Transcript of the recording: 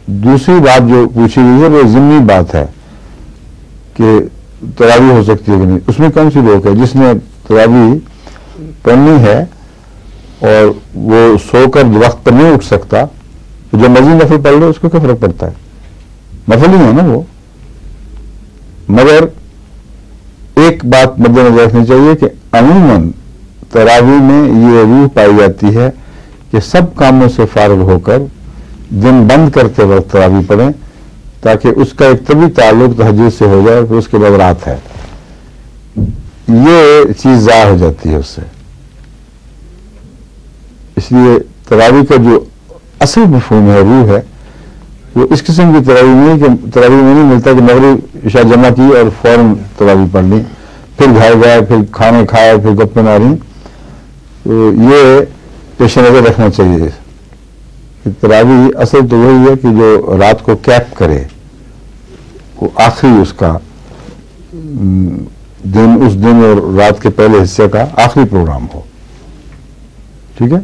دوسری بات جو پوچھی گئی ہے وہ ضمنی بات ہے کہ تراویح ہو سکتی ہے کہ نہیں. اس میں کون سی لوگ ہے جس نے تراویح پڑھنی ہے اور وہ سو کر وقت پر نہیں اٹھ سکتا تو جو مرضی نفل پڑھ لے اس کو کیا فرق پڑتا ہے؟ نفل ہی ہے نا وہ. مگر ایک بات مد نظر رکھنی چاہیے کہ عموماً تراویح میں یہ روح پائی جاتی ہے کہ سب کاموں سے فارغ ہو کر دن بند کرتے وقت تراویح پڑھیں تاکہ اس کا ایک طبی تعلق تہجد سے ہو جائے، پھر اس کے بعد رات ہے. یہ چیز ضائع ہو جاتی ہے اس سے. اس لیے تراویح کا جو اصل مفہوم ہے، روح ہے، وہ اس قسم کی تراویح نہیں کہ تراویح میں نہیں ملتا کہ مغرب عشاء جمع کی اور فوراً تراویح پڑھ لی، پھر گھر گئے، پھر کھانے کھائے، پھر گپیں ماری. تو یہ پیش نظر رکھنا چاہیے کہ تراویح اصل تو وہی ہے کہ جو رات کو کیپ کرے، وہ آخری اس کا دن، اس دن اور رات کے پہلے حصے کا آخری پروگرام ہو. ٹھیک ہے.